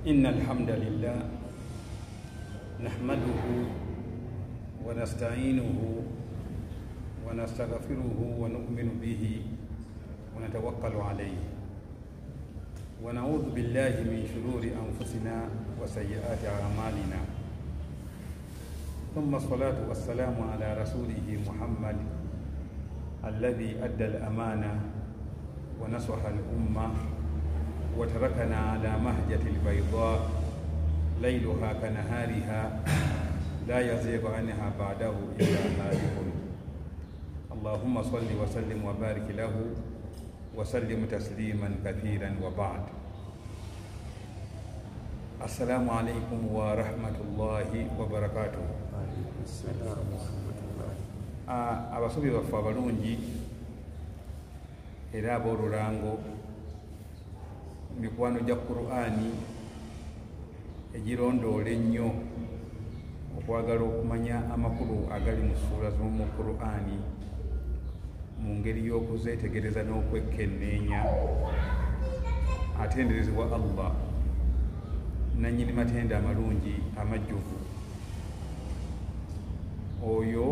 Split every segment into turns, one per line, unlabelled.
إن الحمد لله نحمده ونستعينه ونستغفره ونؤمن به ونتوكل عليه ونعوذ بالله من شرور أنفسنا وسيئات أعمالنا ثم الصلاة والسلام على رسوله محمد الذي أدى الأمانة ونصح الأمة وتركنا على مهجة البيضاء ليلها كنهارها لا يزيغ عنها بعده إلا هالك. اللهم صل وسلم وبارك له وسلم تسليما كثيرا وبعد. السلام عليكم ورحمة الله وبركاته. Abasubi baffe abalungi era ab'olulango, mikwano gya Qur'ani egirondoola ennyo okwagala okumanya amakulu agali mu ssuula z'omu Qur'ani mu ngeri y'okuzeetegereza n'okwekenneenya. Atenderezebwa Allah nannyini matenda amalungi amajjuvu, oyo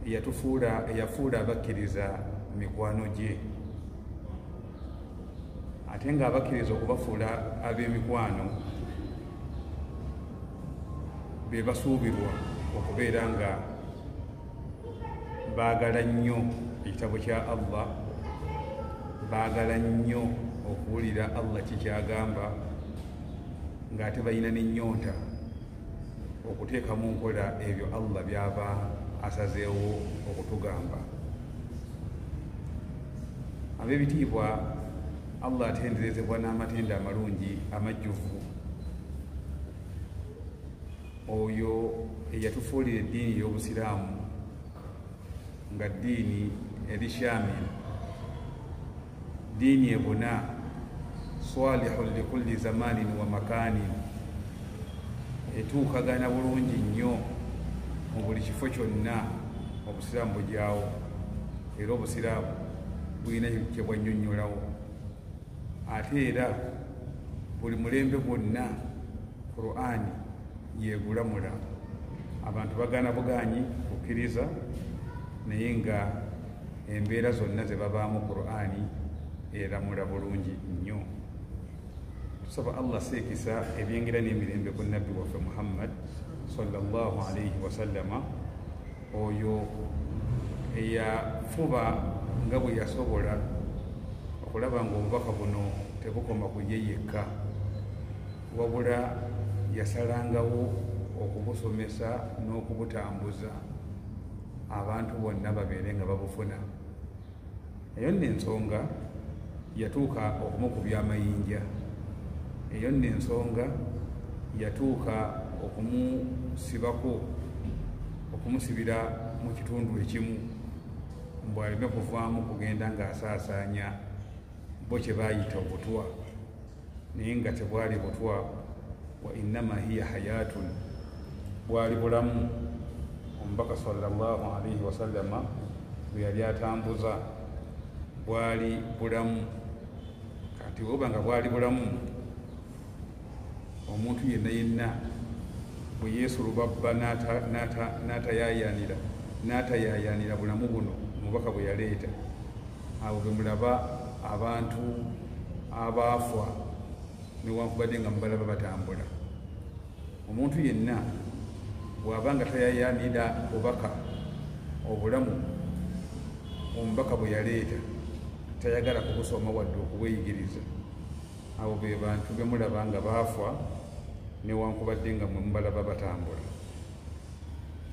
eyafuula abakkiriza mikwano gye, ate nga abakkiriza okubafuula ab'emikwano be basuubirwa okubeera nga baagala nnyo ekitabo kya Allah, baagala nnyo okuwulira Allah kikyagamba, ng'ate balina n'ennyonta okuteekamu nkola ebyo Allah by'aba asazeewo okutugamba. Ab'ebitiibwa, Allah atenderezebwa n'amatenda amalungi amajjuvu, oyo eyatufuulira eddiini y'Obusiraamu nga ddiini eri shamil, ddiini ebuna, salihun likulli zamanin wa makanin, etuukagana bulungi nnyo mu buli kifo kyonna Obusiraamu bujyawo, era Obusiraamu bulina kye bwannyonnyolawo. Ate era buli mulembe gwonna Qur'ani yeegulamula. Abantu bagaana bugaanyi kukkiriza, naye nga embeera zonna ze babaamu Qur'ani eramula bulungi nnyo. Tusaba Allah seekisa ebyengera n'emirembe ku nabbi waffe Muhammad sallallahu alayhi wasallama, oyo eyafuba nga bwe yasobola okulaba ng'obubaka buno tebukoma ku ye yekka, wabula yasalangawo okubusomesa n'okubutambuza abantu bonna babeere nga babufuna. Eyo nno ensonga yatuuka okumukubya amayinja, eyo nno ensonga yatuuka okumusibako, okumusibira mu kitundu ekimu mbw aleme kuvaamu kugenda ng'asaasaanya bo kye baayita obutwa, naye nga tebwali butwa. Wa innama hiya hayatun, bwali bulamu. Omubaka sallallahu alaihi wasallama bwe yali atambuza bwali bulamu. Kati oba nga bwali bulamu, omuntu yenna yenna bwe yeesulubabba n'atayaayaanira bulamu buno omubaka bwe yaleeta, abo bwe mulaba abantu abaafa newankubadde nga mubalaba batambula. Omuntu yenna bw'aba nga tayaayaanira bubaka obulamu omubaka bwe yaleeta, tayagala kubusoma wadde okubweyigiriza, abo be bantu be mulaba nga baafa newankubadde nga mwe mubalaba batambula.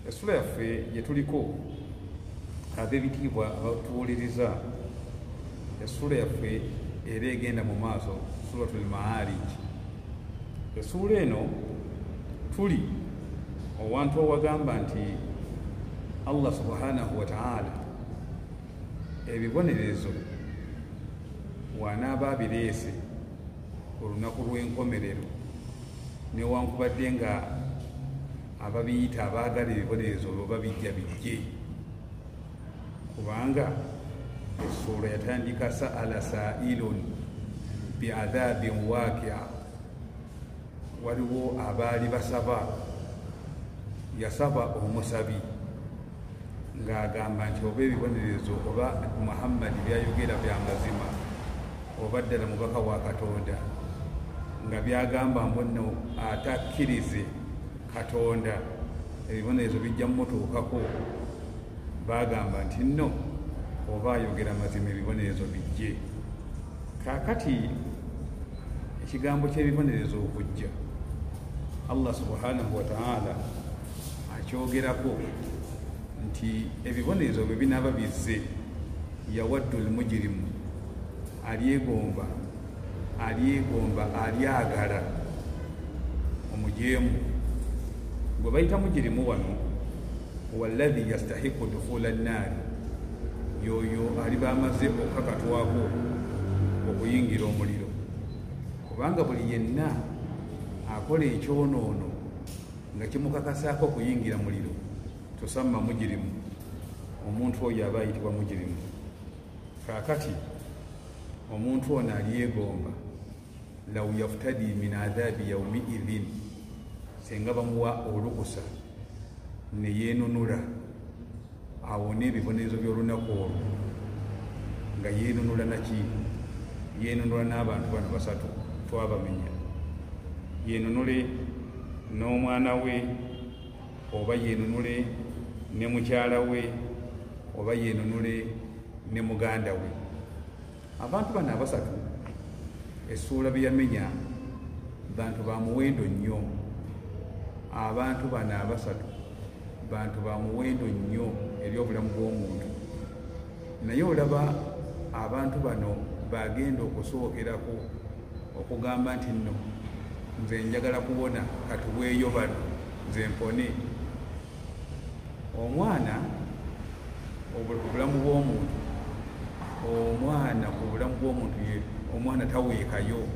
Essula yaffe gye tuliko, ab'ebitiibwa abatuwuliriza, essula yaffe era egenda mu maaso, Suratul Ma'arij. Essula eno tuli owantu owagamba nti Allah subhanahu wa ta'ala ebibonerezo wanaaba abireese ku lunaku lw'enkomerero, newankubadde nga ababiyita abaagala ebibonerezo olwo babijja bijje, kubanga essula yatandika sa'ala sa'ilun bi'adhabin waqi'a, waliwo abaali basaba, yasaba omusabi ng'agamba nti oba ebibonerezo oba Muhammadi byayogera bya mazima oba ddala mubaka wa Katonda, nga byagamba mbonno atakkirize Katonda ebibonerezo bijja mmutuukako, bagamba nti nno oba ayogera mazima ebibonerezo bijje. Kaakati ekigambo ky'ebibonerezo okujja, Allah subhanahu wa ta'ala akyogerako nti ebibonerezo bwe binaaba bizze, yawaddu almujrimu, alyegomba alyagala omujeemu. Gwe bayita mujrimu wano walladhi yastahiqu dukhula annaari, yoyo aliba amaze okukakatwako okuyingira omuliro. Kubanga buli yenna akola ekyonoono nga kimukakasaako okuyingira muliro, tusamma mujrimu, omuntu oyo aba ayitibwa mujrimu. Kaakati omuntu ono alyegomba, law yaftadi min adhabi yaumi idhin, senga bamuwa olukusa ne yeenunula awone ebibonerezo by'olunaku olwo, nga yeenunula naki? Yeenunula n'abantu bano basatu twabamenya, yeenunule n'omwana we, oba yeenunule ne mukyala we, oba yeenunule ne muganda we. Abantu bano abasatu essuula bye yamenya bantu ba muwendo nnyo. Abantu bano abasatu bantu ba muwendo nnyo eri obulamu bw'omuntu. Naye olaba abantu bano bagenda okusookerako okugamba nti nno nze njagala kuwona katuweeyo bano nze mpone. Omwana obulamu bw'omuntu, omwana ku bulamu bw'omuntu ye omwana taweekayo.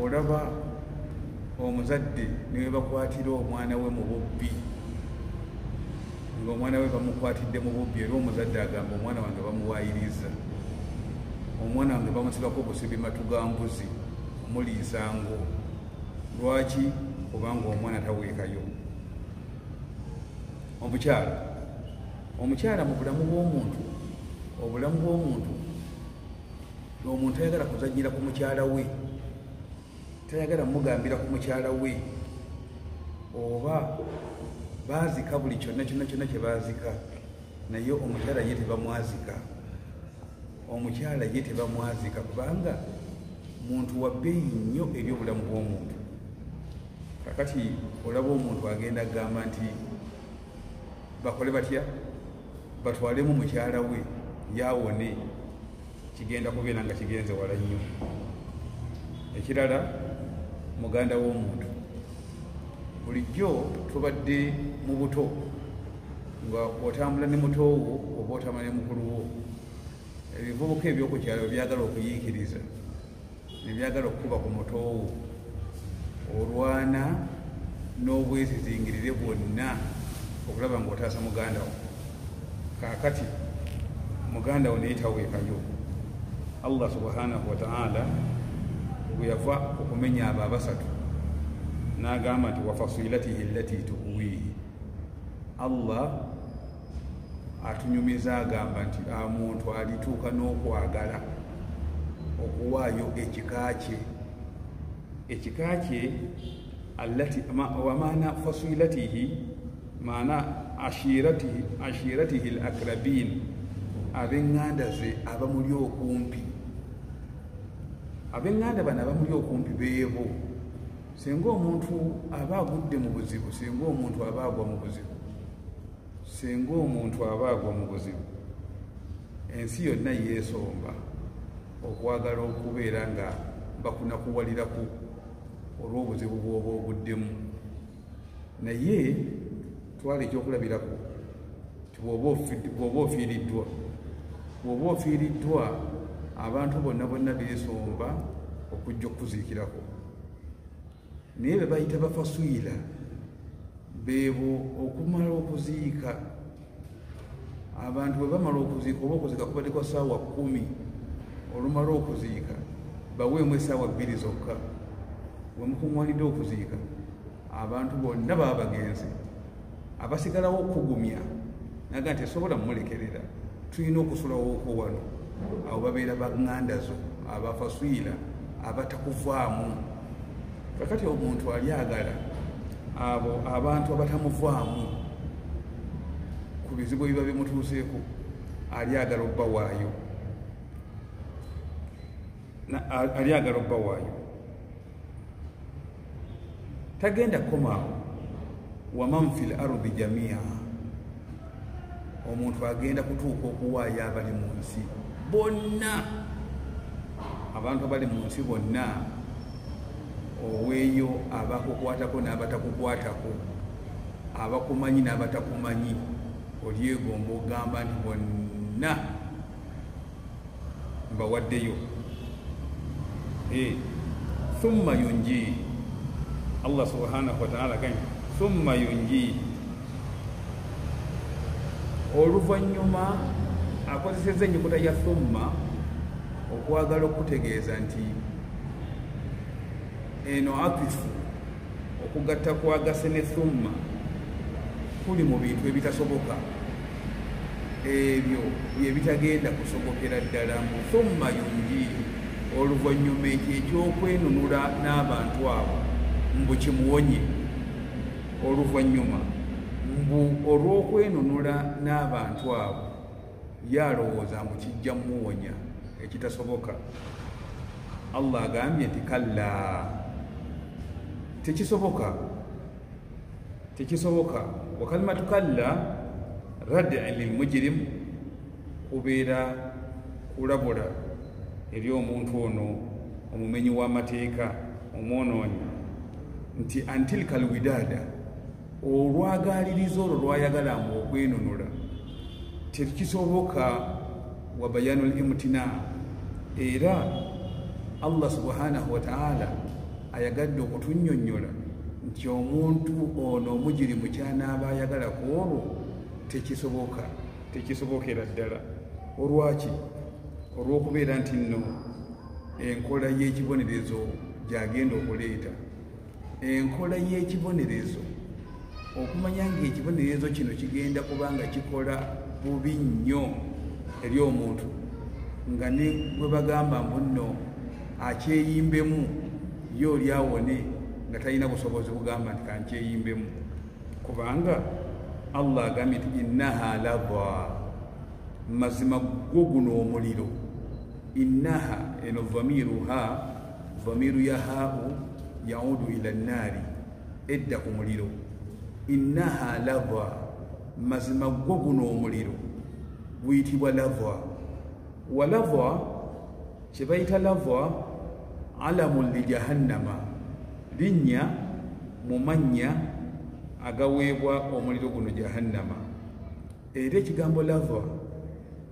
Olaba omuzadde niwe bakwatira omwana we mu bubbi, ng'omwana we bamukwatidde mu bubbi, era omuzadde agamba omwana wange bamuwaayiriza, omwana wange bamusibako obusibi matugambuzi muliisango. Lwaki? Kubanga omwana taweekayo. Omukyala mu bulamu bw'omuntu, obulamu bw'omuntu, omuntu tayagala kuzanyira ku mukyala we, tayagala mugambira ku mukyala we, oba baazika buli kyonna kye baazika, naye omukyala ye tebamwazika. Omukyala ye tebamwazika kubanga muntu wa bbeeyi nnyo eri obulamu bw'omuntu. Kakati olaba omuntu agenda agamba nti bakole batya, batwalemu mukyala we yawone, kigenda kubeera nga kigenze wala nnyo. Ekirala, muganda w'omuntu, bulijjo tubadde mu buto nga otambula ne muto wo oba otambula ne mukulu wo, ebivubuka eby'oku kyalo byagala okuyiikiriza ne byagala okukuba ku muto wo, olwana n'obwezizingirire bwonna okulaba ng'otaasa muganda wo. Kaakati muganda wo naye taweekayo. Allah subhanahu wa ta'ala bwe yava okumenya abo abasatu n'agamba nti wafasilatihi allati tuwihi, Allah atunyumiza agamba nti omuntu alituuka n'okwagala okuwaayo ekika kye allati wamaana fasilatihi maana ashiratihi al-akrabin, ab'eŋŋanda ze abamuli okumpi. Ab'eŋŋanda bano abamuli okumpi beebo. Singa omuntu aba agudde mu buzibu, singa omuntu aba agwa mu buzibu, ensi yonna yeesomba okwagala okubeera nga bakunakuwaliraku olw'obuzibu bw'oba oguddemu. Naye twala ekyokulabirako ti bw'oba ofiiriddwa, abantu bonna beesomba okujja okukuziikirako. Naye be bayita bafaswira beebo okumala okuziika. Abantu bwe bamala okuziika, oba okuziika kubaddeko ssaawa 10, olumala okuziika baweemu essaawa 2 zokka. wemukuŋŋwanidde okuziika abantu bonna baba bagenzi, abasigalawo okugumya naga nti esobola mumulekerera, tulina okusulawooko wano. Abo babeera baŋŋanda zo, abafaswira, abatakuvaamu. Kakati omuntu alyagala abo abantu abatamuvaamu ku bizibu ebiba bimutuuseeko, alyagala obba waayo, alyagala obba waayo. Tagenda kukomaawo waman fi lardi jamia, omuntu agenda kutuuka okuwaayo abali mu nsi bonna, abantu abali mu nsi bonna, oweeyo abakukwatako n'abatakukwatako, abakumanyi n'abatakumanyi, olyegomba ogamba nti bonna mbawaddeyo. Thumma yunji, Allah subhanahu wa ta'ala gani thumma yunji, oluvannyuma akozesezza ennyukuta ya thumma okwagala okutegeeza nti eno akifu, okugatta kwagase ne thumma kuli mu bintu ebitasoboka, ebyo byebitagenda kusobokera ddala. Mu thumma yunji, oluvannyuma ekyo ekyokwenunula n'abantu abo mbu kimuwonye, oluvannyuma mbu olw'okwenunula n'abantu abo yalowooza mbu kijja mmuwonya ekitasoboka. Allah agambye nti kalla, tekisoboka, tekisoboka. Wa kalimatu kalla rad'an lilmujrim, kubeera kulabula eri omuntu ono omumenyi w'amateeka, omwonoonyi, nti antilka alwidada, olwagaliriza olwo lwayagala mbu okwenunula tekisoboka. Wa bayanu limtina, era Allah subhanahu wa ta'ala ayagadde okutunnyonnyola nti omuntu ono omujirimu kyanaaba ayagala ku olwo tekisoboka, tekisobokera ddala. Olwaki? Olw'okubeera nti nno enkola y'ekibonerezo gyagenda okuleeta, enkola y'ekibonerezo, okumanya ng'ekibonerezo kino kigenda kubanga kikola bubi nnyo eri omuntu, nga ne bwe bagamba mbu nno akyeyimbemu ye oli awone nga talina busobozi bugamba nti kankyeyimbemu, kubanga Allah agambye nti innaha ladha, mazima gwo guno omuliro. Innaha eno dhamiru ya haau yaudu ila nnaari, edda ku muliro. Innaha ladha, mazima gwo guno omuliro guyitibwa ladha. Wa ladha, kye bayita ladha, alamun li jahannama, linnya mu mannya agaweebwa omuliro guno jahannama. Era ekigambo ladha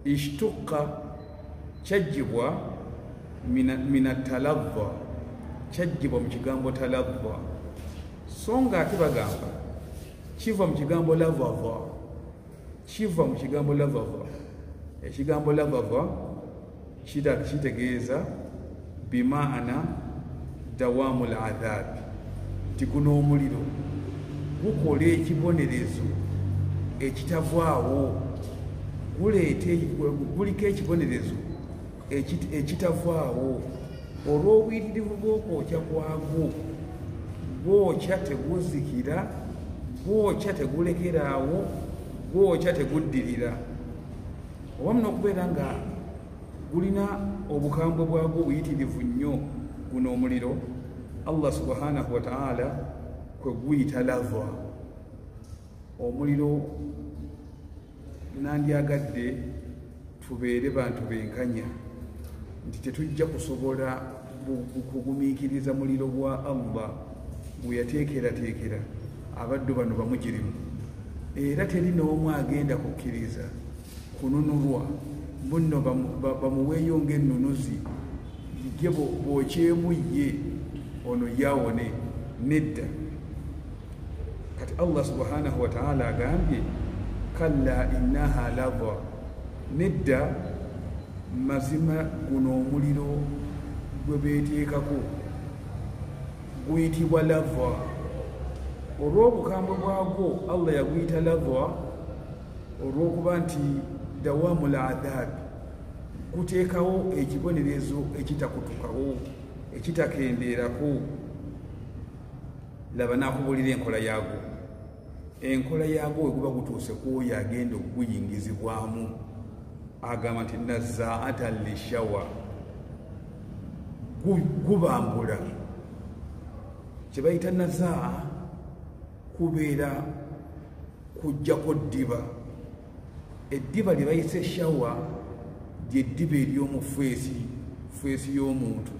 ishtuqa, kyajjibwa mina taladha, kyajjibwa mu kigambo taladha, so nga ate bagamba kiva mu kigambo ladha, kiva mu kigambo ladha. Ekigambo ladha kitegeeza bimaana dawamu ladhabi, nti guno omuliro gukola ekibonerezo ekitavaawo, guliko ekibonerezo ekitavaawo olw'obuyitirivu bw'okwokya kwagwo. Gwokya teguzikira, gwokya tegulekeraawo, gwokya teguddirira. Owamu n'okubeera nga gulina obukambwe bwagwo buyitirivu nnyo guno omuliro, Allah subhanahu wa ta'ala kwe guyita ladha. Omuliro nandyagadde tubeere bantu benkanya nti tetujja kusobola kugumiikiriza muliro gwa Allah gwe yateekerateekera abaddu bano bamujirimu, era teri n'omu agenda kukkiriza kununulwa bunno bamuweeyo ng'ennunuzi ye bw'okyemu ye ono yawone, nedda. Kati Allah subhanahu wa ta'ala agambye kalla innaha ladha, nedda, mazima guno omuliro gwe beeteekako guyitibwa lava. Olw'obukambwe bwagwo Allah yaguyita lava olw'okuba nti dawamul adhab, kuteekawo ekibonerezo ekitakutukawo, ekitakendeerako. Laba nakubuulira enkola yaagwo. Enkola yaagwo weguba gutuuse kwoyo agenda okuguyingizibwamu, agamba nti nazaata lishawa, gubambula. Kye bayita nazaa kubeera kujjako ddiba. Eddiba lye bayise eshawa ly'eddiba ery'omu feesi y'omuntu.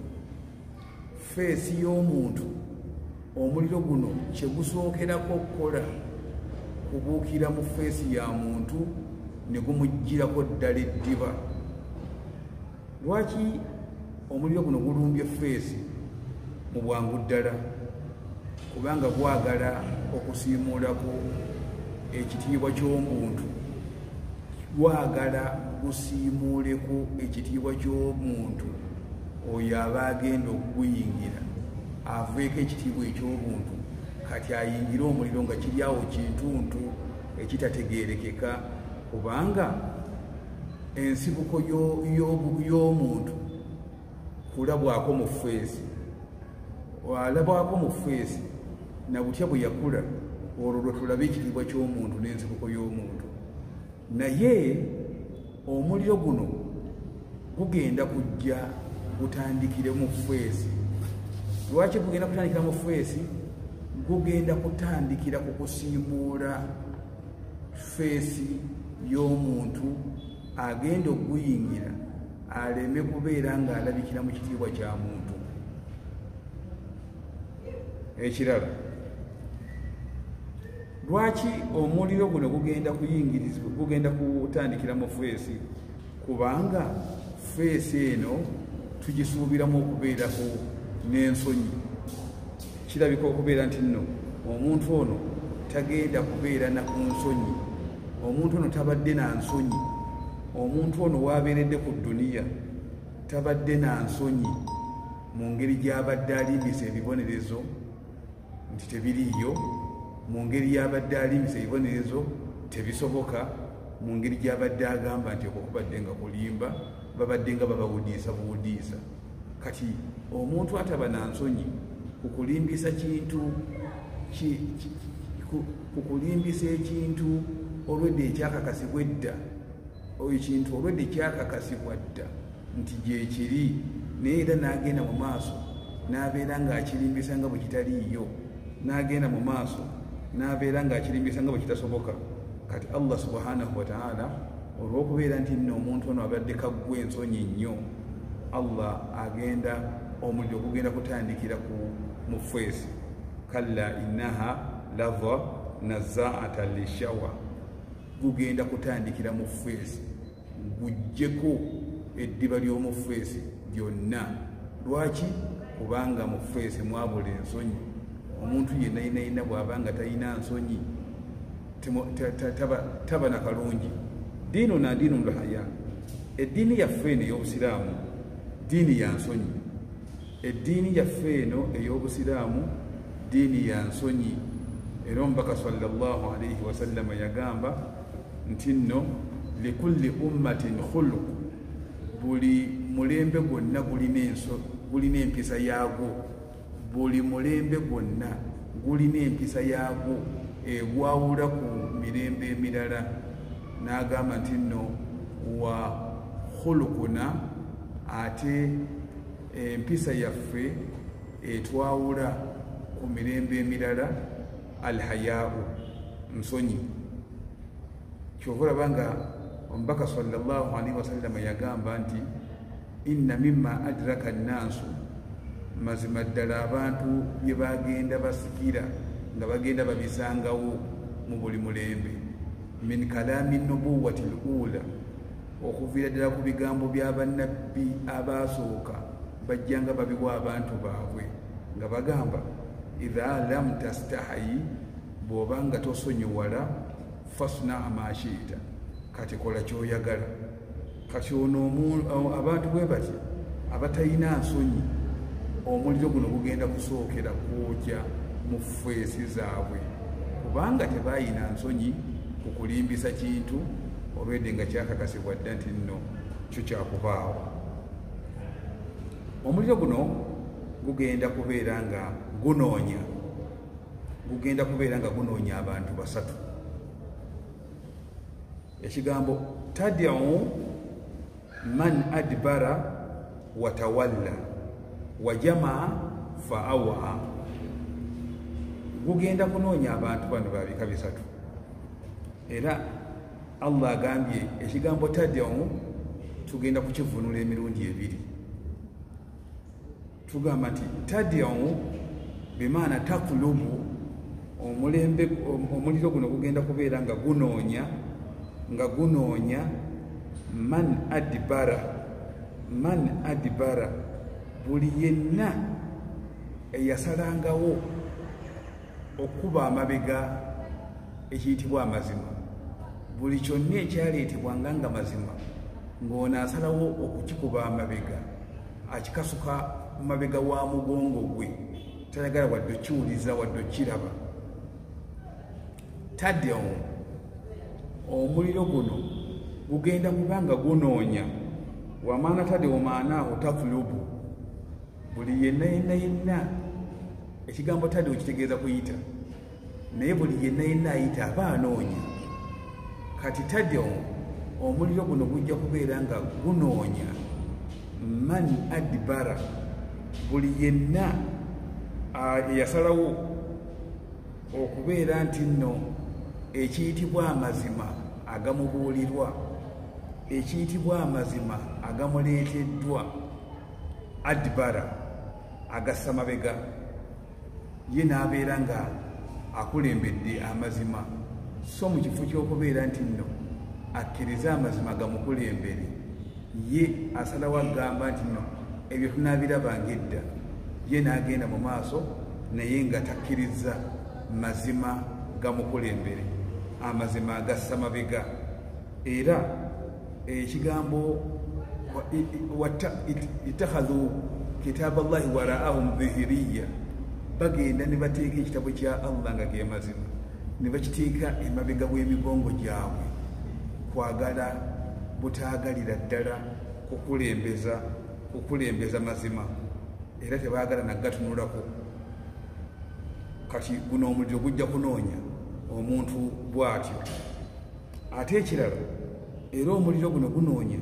Feesi y'omuntu omuliro guno kye gusookerako okukola kubuukira mu feesi ya muntu ne gumugirako ddala eddiba. Lwaki omuliro guno gulumbye feesi mu bwangu ddala? Kubanga gwagala okusiimuulako ekitiibwa ky'omuntu, gwagala gusiimuuleko ekitiibwa ky'omuntu. Oyo aba agenda okuguyingira aveeko ekitiibwa eky'obuntu, kati ayingire omuliro nga kiri awo kintuntu ekitategeerekeka. Kubanga ensibuko y'omuntu kulabwako mu feesi, alabwako mu feesi na butya bwe yakula, olwo lwe tulaba ekitiibwa ky'omuntu n'ensibuko y'omuntu. Naye omuliro guno gugenda kujja gutandikire mu feesi. Lwaki gugenda kutandikira mu feesi? Gugenda kutandikira ku kusiimuula feesi y'omuntu agenda okuguyingira aleme kubeera ng'alabikira mu kitiibwa kya muntu. Ekirala, lwaki omuliro guno gugenda kutandikira mu feesi? Kubanga feesi eno tugisuubiramu okubeerako n'ensonyi. Kirabika okubeera nti nno omuntu ono tagenda kubeera na ku nsonyi, omuntu ono tabadde na nsonyi, omuntu ono waabeeredde ku dduniya tabadde na nsonyi mu ngeri gy'abadde alimbisa ebibonerezo nti tebiriiyo, mu ngeri gy'abadde alimbisa ebibonerezo tebisoboka, mu ngeri gy'abadde agamba nti okwo kubadde nga kulimba, babadde nga babawudiisa buwudiisa. Kati omuntu ataba na nsonyi kukulimbisa kintu, kukulimbisa ekintu olwedde ekyakakasibwa edda, oyo kintu olwedde kyakakasibwa dda nti gyekiri, naye era n'agenda mu maaso n'abeera ng'akirimbisa nga bwe kitaliiyo, n'agenda mu maaso n'abeera ng'akirimbisa nga bwe kitasoboka. Kati Allah subhanahu wa ta'ala olw'okubeera nti nno omuntu ono abadde kaggwa ensonyi nnyo, Allah agenda omuliro gugenda kutandikira mu feesi. Kalla innaha lava nazaata lishawa, gugenda kutandikira mu feesi, gujjeko eddiba ly'omu feesi lyonna. Lwaki? Kubanga mu feesi mwabula ensonyi. Omuntu yenna bw'abanga talina nsonyi taba na kalungi. Diinu na diinu lhaya, eddiini yaffe eno ey'obusiraamu diini ya nsonyi. Eddiini yaffe eno ey'obusiraamu diini ya nsonyi. Era omubaka sallallahu alaihi wasallama yagamba nti nno likulli ummatin khuluq, buli mulembe gwonna gulina empisa yaagwo. Buli mulembe gwonna gulina empisa yaagwo egwawula ku mirembe emirala. N'agamba nti nno wa khulukuna, ate empisa yaffe etwawula ku mirembe emirala alhayaau, nsonyi. Kyova olaba nga omubaka sallallahu alaihi wasallama yagamba nti inna mimma adraka nnaasu, mazima ddala abantu bye bagenda basikira nga bagenda babisangawo mu buli mulembe, min kalaami nubuwati lula, okuviira ddala ku bigambo by'abannabbi abaasooka bajjanga babiwa abantu baabwe nga bagamba idha lam tastahayi, bw'oba nga tosonyiwala, fasna ma shi'ta, kati kola ky'oyagala. Kati ono abantu bwe bati abatalina nsonyi omuliro guno gugenda kusookera kwokya mu feesi zaabwe kubanga tebayina nsonyi ku kulimbisa kintu olwedde nga kyakakasibwa dda nti nno kyo kyakubaawo. Omuliro guno gugenda kubeera nga gunoonya abantu basatu. Ekigambo tad'u man adbara wa tawalla wa jamaa fa awaa, gugenda kunoonya abantu bano babika bisatu. Era Allah agambye ekigambo tad'u tugenda kukivunula emirundi ebiri. Tugamba nti tad'u bimaana takulubu, omuliro guno gugenda kubeera nga gunoonya man adibara, buli yenna eyasalangawo okuba amabega ekiyitibwa amazima. Buli kyonna ekyaleetebwanga nga mazima ng'ono asalawo okukikuba amabega, akikasuka mu mabega wa mugongo gwe, tayagala wadde okiwuliza wadde okiraba. Tad'u, omuliro guno gugenda kuba nga gunoonya, wamaana tad'u maanaahu takulubu, buli yenna ekigambo tad'u kitegeeza kuyita, naye buli yenna ayita aba anoonya. Kati tad'u, omuliro guno gujja kubeera nga gunoonya man adibara, buli yenna eyasalawo okubeera nti nno ekiyitibwa amazima agamubuulirwa, ekiyitibwa amazima agamuleeteddwa, adibara agassa mabega, ye n'abeera nga akulembedde amazima, so mu kifo ky'okubeera nti nno akkirize amazima gamukulembere, ye asalawo agamba nti nno ebyo tunaabirabanga edda, ye n'agenda mu maaso naye nga takkiriza mazima gamukulembere, amazima agassa mabega. Era ekigambo ittakhadhu kitaaba Allahi waraahum dhihiriya, bagenda ne bateeka ekitabo kya Allah nga ge mazima ne bakiteeka emabega w'emigongo gyabwe, kwagala butaagalira ddala kukulembeza mazima, era tebaagala nagatunulako. Kati guno omuliro gujja kunoonya omuntu bw'atyo. Ate ekirala, era omuliro guno gunoonya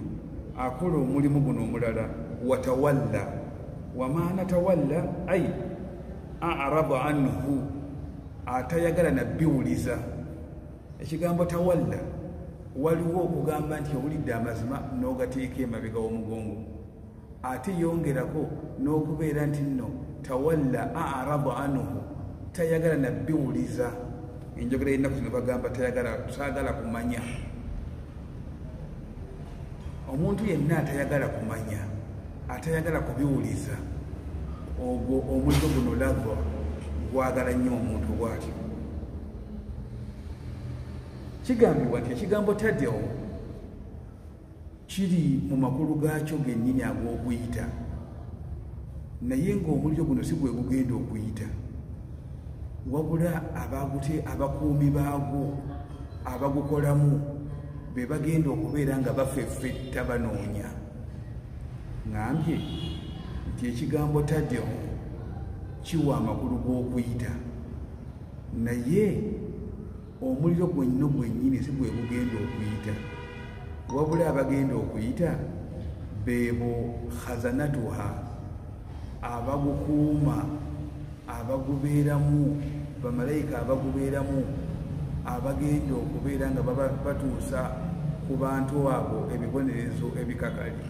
akola omulimu guno omulala, watawalla, wamaana tawalla ay a'rada anhu, atayagala nabbiwuliza. Ekigambo tawalla waliwo okugamba nti owulidde amazima n'ogateeka emabega w'omugongo, ate yongerako n'okubeera nti nno tawalla a'rada anhu, tayagala nabbiwuliza. Enjogera y'ennaku zino bagamba saagala kumanya. Omuntu yenna atayagala kumanya, atayagala kubiwuliza, ogwo omuliro guno lava gwagala nnyo omuntu bw'atyo. Kigambibwa nti ekigambo tad'u kiri mu makulu gaakyo gennyini ag'okuyita, naye ng'omuliro guno si gwe gugenda okuyita, wabula abakuumi baagwo abagukolamu be bagenda okubeera nga bafeffetta banoonya. Ngambye nti ekigambo tad'u kiwa amakulu g'okuyita, naye omuliro gwennyini si gwe gugenda okuyita, wabula abagenda okuyita beebo khazanatuha, abagukuuma, abagubeeramu, bamalayika abagubeeramu, abagenda okubeera nga batuusa ku bantu abo ebibonerezo ebikakali,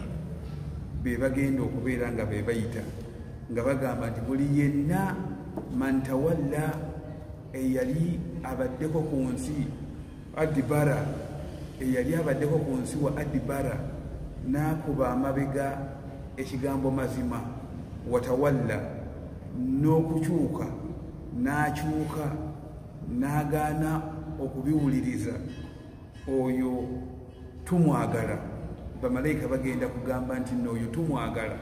be bagenda okubeera nga be bayita, nga bagamba nti buli yenna man tawalla, eyali abaddeko ku nsi, adibara, eyali abaddeko ku nsi wa adibara, n'akuba amabega ekigambo mazima, watawalla, n'okukyuka n'akyuka n'agaana okubiwuliriza, oyo tumwagala. Bamalayika bagenda kugamba nti n'oyo tumwagala.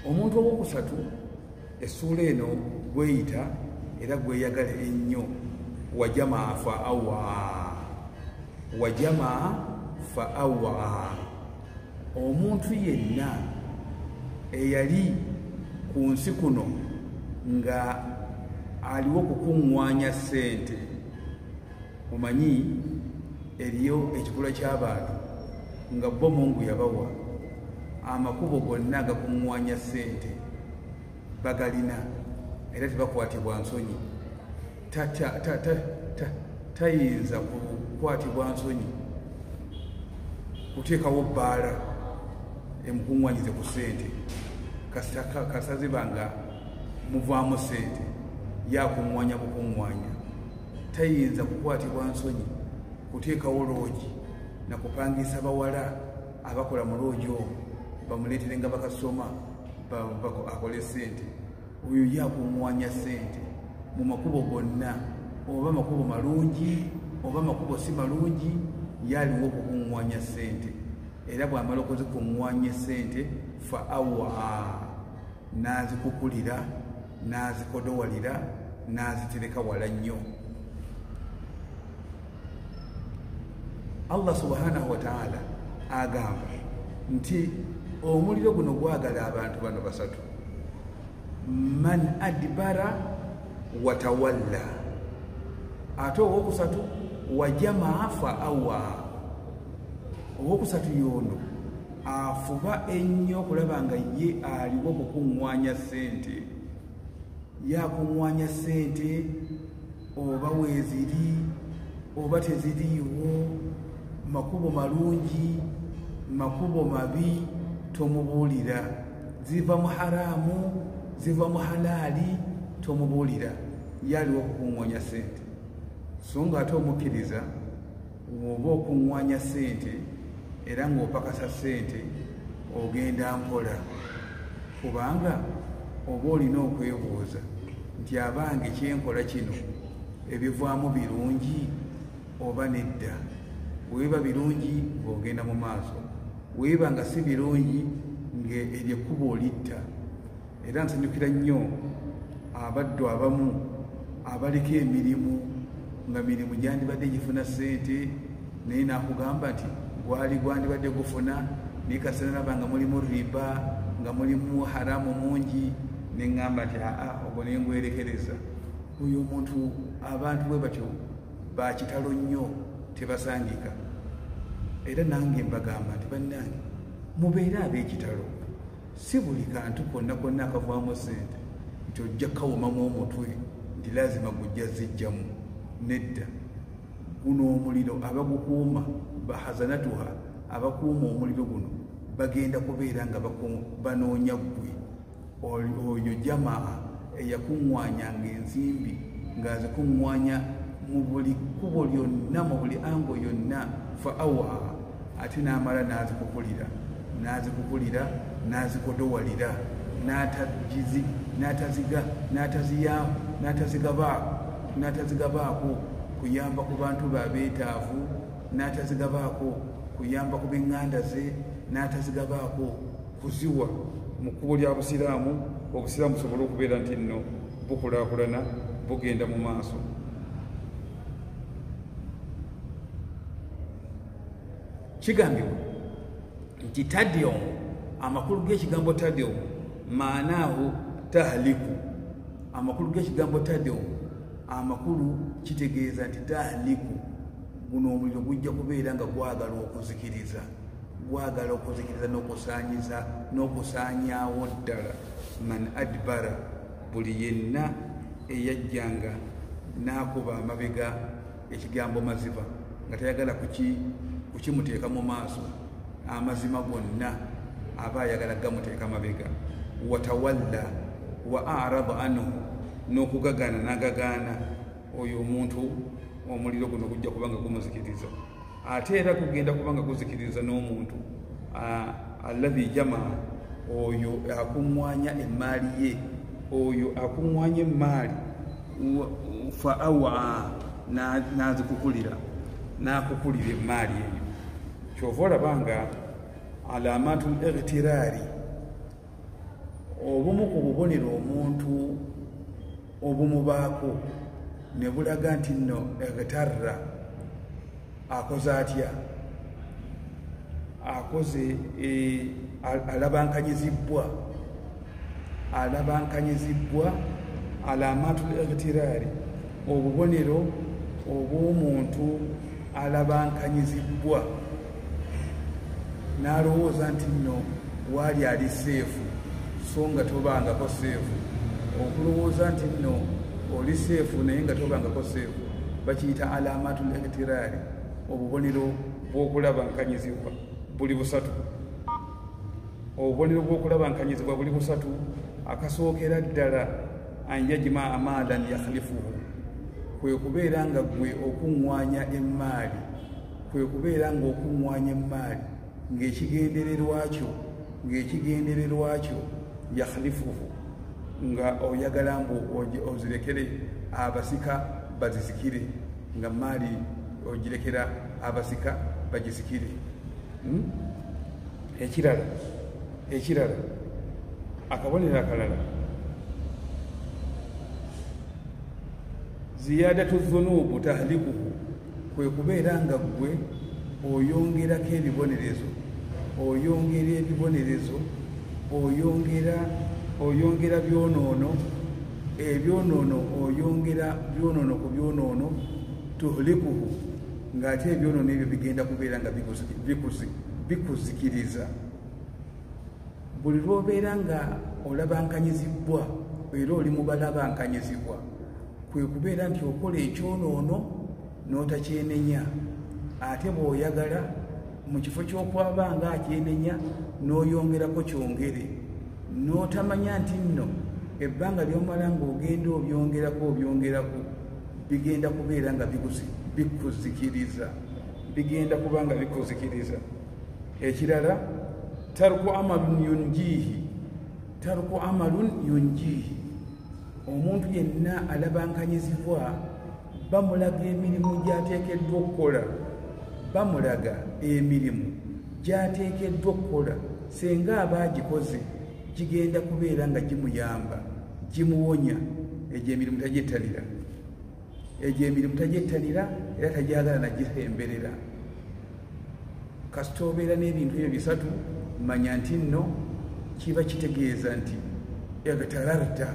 omuntu owokusatu essuula eno gweyita era gweyagala ennyo wajamaa fa awa, wajamaa fa awa. Omuntu yenna eyali ku nsi kuno nga aliwo okukuŋŋwanya ssente. Omanyi eriyo ekikula ky'abantu nga bo Mungu yabawa amakubo gonna agakuŋŋwanya ssente bagalina era tebakwatibwa nsonyi. Tayinza kukwatibwa nsonyi kuteekawo bbaala emukuŋŋwanyize ku ssente kasita ziba nga muvaamu ssente yakuŋŋwanya bukuŋŋwanya. Tayinza kukwatibwa nsonyi kuteekawo loogi na kupangisa bawala abakola mu loogi omwo bamuleetere nga bakasoma akole ssente. Oyo yakuŋŋwanya ssente mu makubo gonna, oba makubo malungi oba makubo si malungi, yaliwo okukuŋŋwanya ssente. Era bw'amala okuzikuŋŋwanya ssente fa awa, n'azikukulira n'azikodowalira n'azitereka wala nnyo. Allah subhanahu wa ta'ala agamba nti omuliro guno gwagala abantu bano basatu: man adbara watawalla, ate owokusatu wajamaa fa awa. Owokusatu yono afuba ennyo okulaba nga ye aliwo okukuŋŋwanya ssente. Yakuŋŋwanya ssente oba weeziri oba teziriiwo, makubo malungi makubo mabi, tomubuulira. Ziva mu haraamu ziva mu halaali, tomubuulira. Yaliwo okukuŋŋwanya ssente. So nga ate omukkiriza oba okuŋŋwanya ssente era ng'opakasa ssente ogenda mpola, kubanga oba olina okwebuuza nti abange kyenkola kino ebivaamu birungi oba nedda. Bweba birungi ng'ogenda mu maaso, weeba nga si birungi ng'eryo ekkubo olitta. Era nsanyukira nnyo abaddu abamu abaliko emirimu nga mirimu gyandibadde gifuna ssente naye nakugamba nti gwandibadde gufuna naye kasita nalaba nga mulimu riba nga mulimu haramu mungi, neŋŋamba nti ogwo nengwerekereza. Oyo omuntu abantu bwe batyo bakitalo nnyo, tebasangika. Era nange mbagamba nti bannange mubeere ab'ekitalo. Si buli kantu konna konna akavaamu ssente nti ojja kawumamu omutwe nti lazima gujja zijjamu. Nedda. Guno omuliro abagukuuma bahazanatuha, abakuuma omuliro guno bagenda kubeera nga banoonya ggwe. Oyo jamaa eyakuŋŋwanyanga ensimbi ng'azikuŋŋwanya mu buli kkubo lyonna, mu buli ango yonna, fa awa, ate n'amala n'azikukulira n'azikodowalira n'atazigabaako kuyamba ku bantu babeetaavu, n'atazigabaako kuyamba ku b'eŋŋanda ze, n'atazigabaako kuziwa mu kkubo lya busiraamu, obusiraamu busobole okubeera nti nno bukulaakulana bugenda mu maaso. Kigambibwa nti tadyo, amakulu g'ekigambo tadyo maanaahu tahliku. Amakulu g'ekigambo tadyo, amakulu kitegeeza nti tahliku, guno omuliro gujja kubeera nga gwagala okuzikiriza n'okusaanyaawo ddala. Man adbara, buli yenna eyajjanga n'akuba amabega ekigambo maziba nga tayagala kukimuteeka mu maaso, amazima gonna aba ayagala gamuteeka mabega. Watawalla wa araba anhu, n'okugagaana n'agagaana. Oyo omuntu omuliro guno gujja kubanga gumuzikiriza. Ate era kugenda kubanga guzikiriza n'omuntu alladhi jamaa, oyo akuŋŋwanya emmaali ye, oyo akuŋŋwanya emmaali fa awa, n'azikukulira emmaali eyo. Kyova olaba nga alaamatul ightiraari, obumu ku bubonero omuntu obumubaako ne bulaga nti nno egetarra akoze atya akoze alabankanyizibwa alamatul igtirari obubonero obw'omuntu alabankanyizibwa n'alowooza nti nno waali ali seefu so nga tobangako seefu. Okulowooza nti nno oli seefu naye nga tobangako seefu bakiyita alamatul igtirari, obubonero bw'okulabankanyizibwa buli busatu. Obubonero bw'okulabankanyizibwa buli busatu. Akasookera ddala an yajima amalan yakhlifuhu, kwe kubeera nga gwe okuŋŋwanya emmaali, kwe kubeera nga okuŋŋwanya emmaali ng'ekigendererwa kyo yakhlifuhu, nga oyagala mbu ozirekere abasika bazizikire, nga maali ogirekera abasika bagizikire. Ekirala akabonero akalala, ziyadatu dhunubu tahlikuhu, kwe kubeera nga gwe oyongerako ebibonerezo, oyongera byonoono, ebyonoono oyongera byonoono ku byonoono, tuhlikuhu, ng'ate ebyonoono ebyo bigenda kubeera nga bikuzikiriza. Buli lw'obeera nga olabankanyizibwa era oli mu balabankanyizibwa, kwe kubeera nti okola ekyonoono n'otakyenenya, ate bw'oyagala mu kifo ky'okwaba nga akyenenya n'oyongerako kyongere, n'otamanya nti nno ebbanga ly'omala ng'ogenda obyongerako bigenda kubeera nga bikuzikiriza, bigenda kuba nga bikuzikiriza. Ekirala, taruku amalun yunjihi, omuntu yenna alabankanyizibwa bamulaga emirimu gy'ateekeddwa okukola, bamulaga emirimu gy'ateekeddwa okukola, senga aba agikoze gigenda kubeera nga gimuyamba, gimuwonya. Egyo emirimu tagyettanira, era tagyagala nagihemberera. Kasita obeera n'ebintu ebyo bisatu, manya nti nno kiba kitegeeza nti egtararta,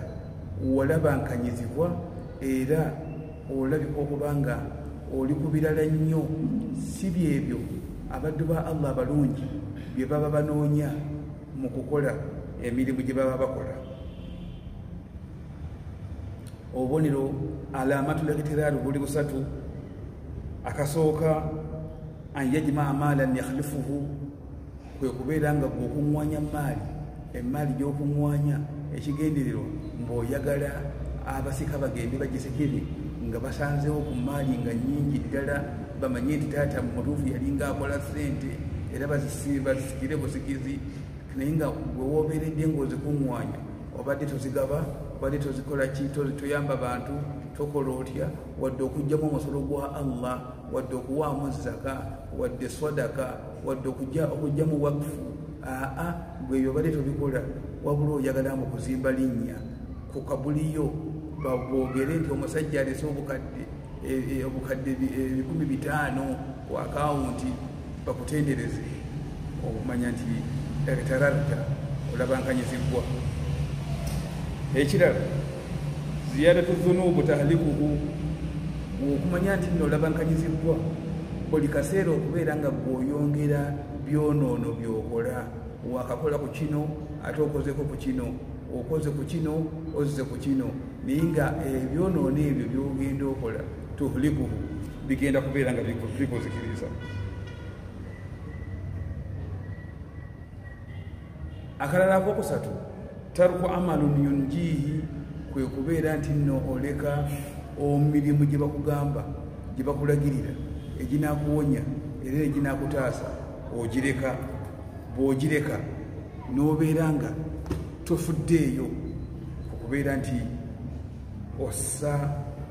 walabankanyizibwa era olabika okuba nga oli ku birala nnyo, si byebyo abaddu ba Allah abalungi bye baba banoonya mu kukola emirimu gye baba bakola. Obubonero alamatul igtirari buli busatu. Akasooka, an yajima amalan yakhlifuhu, kwe kubeera nga gw'okuŋŋwanya emmaali gy'okuŋŋwanya ekigendererwa mb'oyagala abasika bagende bagisikire nga basanzeewo ku maali nga nnyingi ddala, bamanye nti taata mu mutuufu yali ng'akola ssente era bazisikire busikizi, naye nga gwe woobeeredde ng'ozikuŋŋwanya obadde tozigaba, obadde tozikola ki, toyamba bantu, tokola otya, wadde okugyamu omusolo gwa Allah, wadde okuwaamu zaka, wadde swadaka, wadde okugyamu wakufu, gwe ebyo obadde tobikola, wabula oyagala mu kuzimba linnya ku kabuliyo, boogere nti omusajja alese obukadde 500 ku akawunti bakutendereze, okumanya nti egtararta, olabankanyizibwa. Ekirala, ziyadatu dhunubu tahlikuhu, okumanya nti nno olabankanyizibwa buli kaseera okubeera nga bw'oyongera byonoono by'okola. Wakakola ku kino ate okozeko ku kino, okoze ku kino ozze ku kino, naye nga ebyonoono ebyo by'ogenda okola tuhlikuhu, bigenda kubeera nga bikuzikiriza. Akalala akokusatu, taruku amalun yunjihi, kwe kubeera nti nno oleka omirimu gye bakugamba, gye bakulagirira, eginaakuwonya era eginakutaasa, ogireka. Bw'ogireka n'obeera nga tofuddeeyo okubeera nti ossa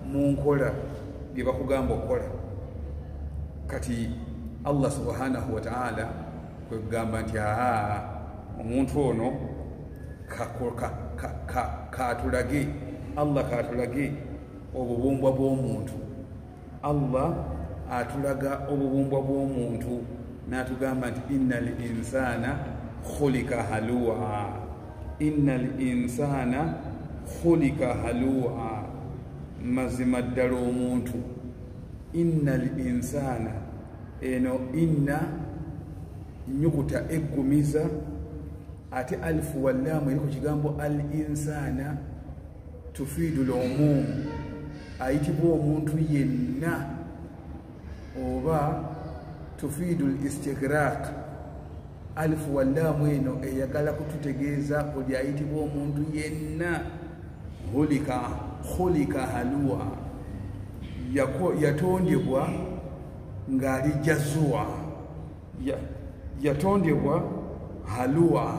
mu nkola bye bakugamba okukola. Kati Allah subhanahu wa ta'ala kwe kugamba nti omuntu ono katulage Allah katulage obubumbwa bw'omuntu. Allah atulaga obubumbwa bw'omuntu n'atugamba nti innal insana khulika halua, innal insana khulika halua, mazima ddala omuntu. Innal insana, eno inna nyukuta eggumiza ate alifu wallamu eri ku kigambo al insana tufiidu l'umum, ayitibwa omuntu yenna, oba tufiidu l-istighraq. alifu wallamu eno eyagala kututegeeza buli ayitibwa omuntu yenna. khulika halua, yatondebwa ng'ali jazua, yatondebwa halua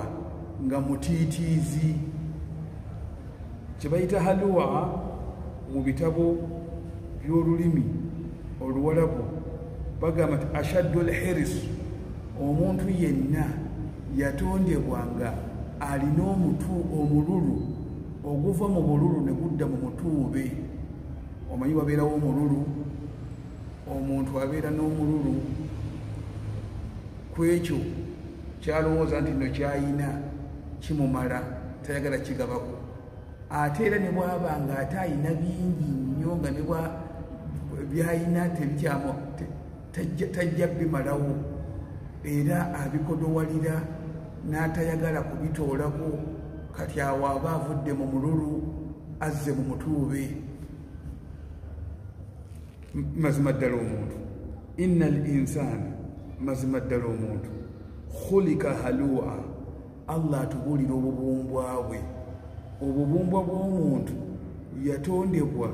nga mutiitiizi. Kyebayita halua mu bitabo by'olulimi oluwalabu bagamba nti ashaddu lhiris, omuntu yenna yatondebwa nga alina omululu oguva mu bululu ne gudda mu mutuube. Omanyi wabeerawo omululu, omuntu abeera n'omululu ku ekyo kyalowooza nti no kyayina kimumala, tayagala kigabako. Ate era ne bwaba nga ate ayina bingi nnyo nga ne byayina tajja bimalawo, era abikodowalira n'atayagala kubitoolako. Kati awo aba avudde mu mululu azze mu mutuube. Mazima ddala omuntu, innal insana, mazima ddala omuntu, khulika halua. Allah atubuulira obubumbwa bwe. Obubumbwa bw'omuntu yatondebwa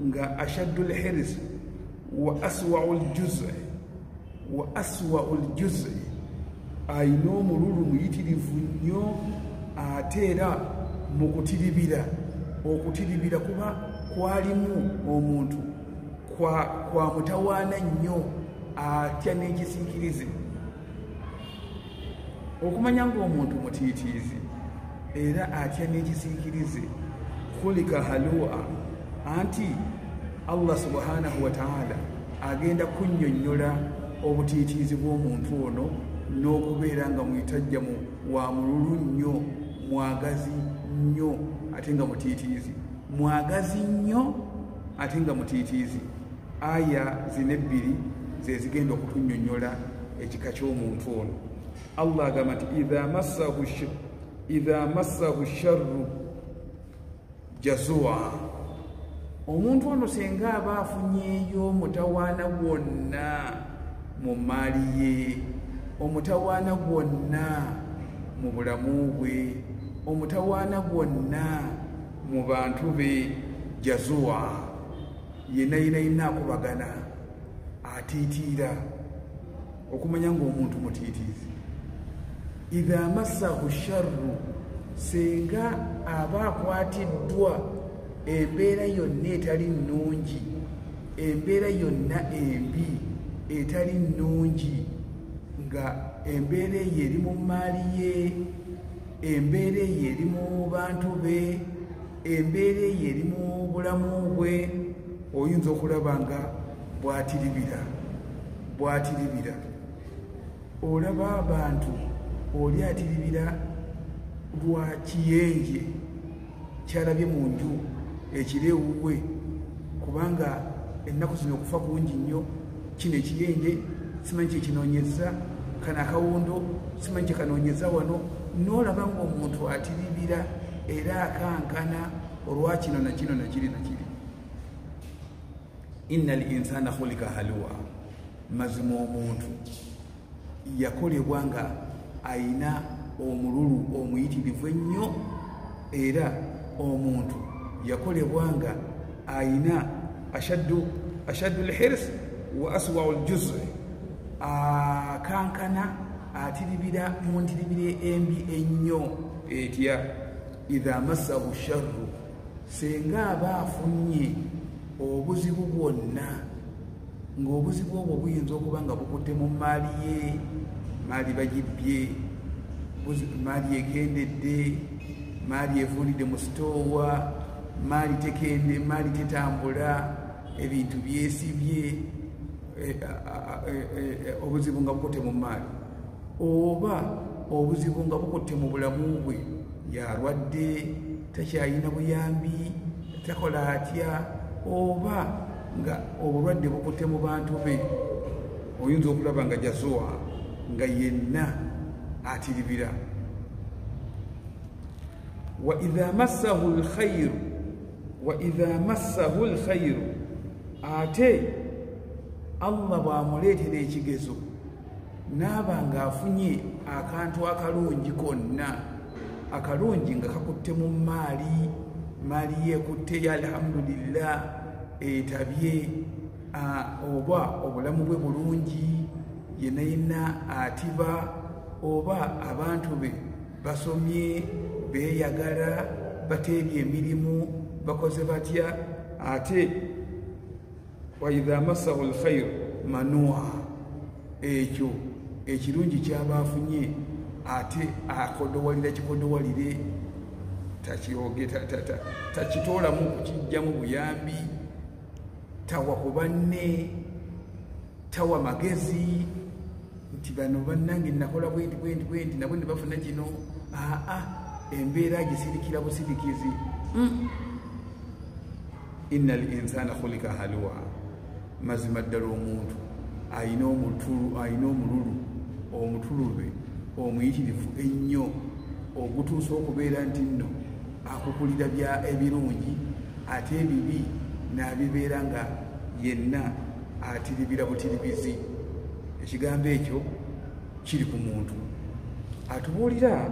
nga ashaddu lhirs wa aswa'u ljuz'i, ayina omululu muyitirivu nnyo. Ate era mu kutiribira, okutiribira kuba kwalimu omuntu kwa mutawaana nnyo, atya n'ekisiikirize. Okumanya ng'omuntu mutiitiizi era atya n'ekisiikirize. khulika halua, anti Allah subhanahu wa ta'ala agenda kunnyonnyola obutiitiizi bw'omuntu ono n'okubeera nga mwitajjamu wa mululu nnyo, mwagazi nnyo ate nga mutiitiizi, mwagazi nnyo ate nga mutiitiizi. Aya zino ebbiri ze zigenda okutunnyonnyola ekika ky'omuntu ono. Allah agamba nti idha massahu sharru jazua, omuntu ono senga aba afunyeeyo mutawaana gwonna mu maali ye, omutawaana gwonna mu bulamu bwe, omutawaana gwonna mu bantu be. Jazua, yenna akubagana, atiitiira. Okumanya ng'omuntu mutiitiizi. Idha massahu sharru, senga aba akwatiddwa embeera yonna etali nnungi, embeera yonna embi etali nnungi, nga embeera eyo eri mu maali ye, embeera eyo eri mu bantu be, embeera eyo eri mu bulamu bwe, oyinza okulaba nga bwatiribira. Olaba abantu, oli atiribira lwa kiyenje kyalabye mu nju ekiro ewuwe, kubanga ennaku zino okufa kungi nnyo. Kino ekiyenje simanyi kyekinoonyeza, kano akawundo simanyi kyekanoonyeza wano. N'olaba ng'omuntu atiribira era akankana olwa kino na kino na kiri na kiri. Innal insana khulika halua, mazima omuntu yakolebwa nga ayina omululu omuyitirivu ennyo, era omuntu yakolebwa nga ayina ashaddu lhirs wa aswa'u ljuz'i, akankana atiribira mu ntiribire embi ennyo etya. Idha massahu sharru, senga aba afunye obuzibu bwonna, ng'obuzibu obwo buyinza okuba nga bukutte mu maali ye, maali bagibbye, maali egendedde,
maali evuulidde mu sitoowa, maali tekende, maali tetambula, ebintu byesibye, obuzibu nga bukutte mu maali, oba obuzibu nga bukutte mu bulamu bwe, yalwadde takyayina buyambi, takola atya, oba nga obulwadde bukutte mu bantu be, oyinza okulaba nga jazuwa nga yenna atiribira. wa idha massahu lkhairu, ate Allah bw'amuleetera ekigezo naaba ng'afunye akantu akalungi konna, akalungi nga kakutte mu maali yeekutte ya alhamdulillah, etabye, oba obulamu bwe bulungi, yenna yenna atiba, oba abantu be basomye, beeyagala, bateebye emirimu, bakoze batya, ate wa idha massahu lkhairu manua, ekyo ekirungi kyaba afunye ate akodowalira kikodowalire, takitoolamu kukijjamu buyambi, tawa ku banne, tawa magezi nti bano bannange nakola bwendi nabwe ne bafuna kino. Embeera agisirikira busirikizi. Inna al-insana khulika halwa, mazima ddala omuntu ayina omululu, omutulube omuyitirivu ennyo, ogutuusa okubeera nti nno akukulira ebirungi, ate ebibi n'abibeera nga yenna atiribira butiribizi. Ekigambo ekyo kiri ku muntu, atubuulira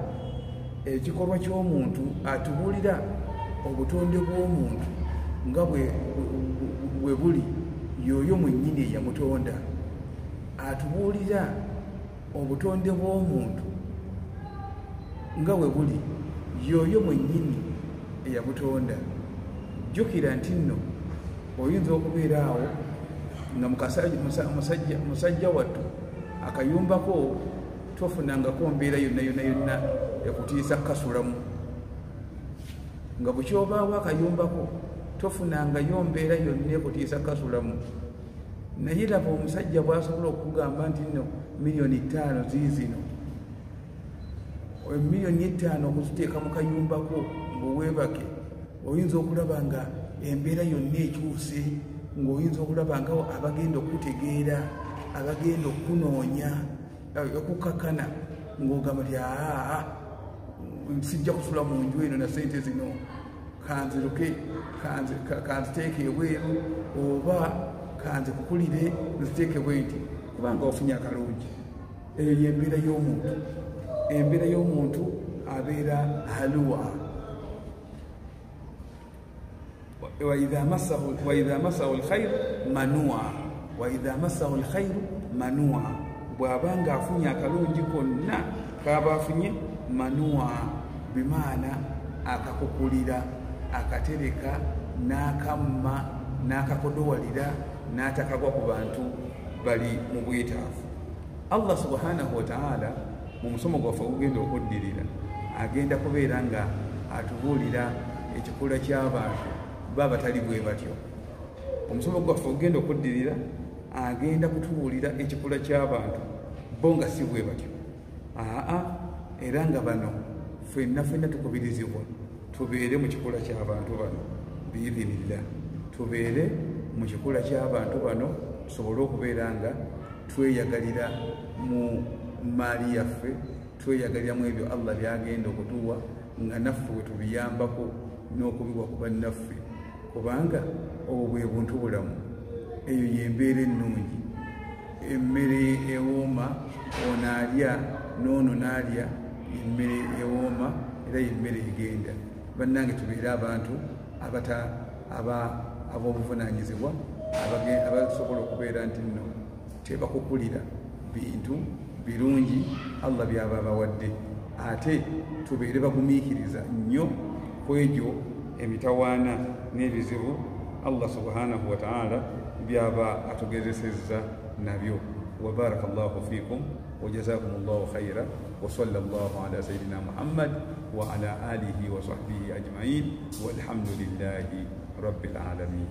ekikolwa ky'omuntu, atubuulira obutonde bw'omuntu nga bwe buli y'oyo mwennyini eyamutonda, atubuulira obutonde bw'omuntu nga bwe buli y'oyo mwennyini eyabutonda. Jjukira nti nno oyinza okubeera awo nga musajja wattu akayumbako tofunangako mbeera yonna ekutiisa kasulamu, nga bukyobaawo akayumbako tofunangayo mbeera yonna ekutiisa kasulamu. Naye laba omusajja bw'asobola okukugamba nti nno miliyoni 5 ziizino, miliyoni 5 okuziteeka mu kayumbako ng'oweebake, oyinza okulaba nga embeera yonna ekyuse, ng'oyinza okulaba nga abagenda okutegeera, abagenda okunoonya, okukakana, ng'ogamba nti sijja kusula mu nju eno na sente zino, kanziruke kanziteeke ebweru, oba kanze kukulire nziteeke bwenti, kubanga ofunye akalungi. Eyo y'embeera y'omuntu. Embeera y'omuntu abeera halwa. wa idha massahu lkhairu manua, wa idha massahu lkhairu manua, bw'abanga afunye akalungi konna kaba afunye, manua bimaana akakukulira, akatereka, n'akamma, n'akakodowalira, n'atakagwa ku bantu bali mu bwetaavu. Allah subhanahu wa ta'ala mu musomo gwaffe ogugenda okuddirira agenda kubeera nga atubuulira ekikula ky'abantu baba batali bwe batyo. Omusomo gwaffe ogugenda okuddirira agenda kutubuulira ekikula ky'abantu bo nga si bwe batyo. Era nga bano ffenna tukubirizibwa tubeere mu kikula ky'abantu bano biidhinillah, tubeere mu kikula ky'abantu bano, tusobole okubeera nga tweyagalira mu maali yaffe, tweyagalira mu ebyo Allah byagenda okutuwa, nga naffe we tubiyambako n'okubiwa ku bannaffe, kubanga obwo bwe buntu bulamu. Eyo y'embeera ennungi, emmere ewooma, ono alya n'ono n'alya, emmere ewooma era y'emmere egenda. Bannange tubeere abantu ab'obuvunaanyizibwa, abasobola okubeera nti nno tebakukulira bintu birungi Allah byaba abawadde, ate tubeere bagumiikiriza nnyo ku egyo emitawaana n'ebizibu Allah subhanahu wa ta'ala byaba atugezesezza nabyo. Wa barakallahu fiikum
وجزاكم الله خيرا وصلى الله على سيدنا محمد وعلى آله وصحبه أجمعين والحمد لله رب العالمين.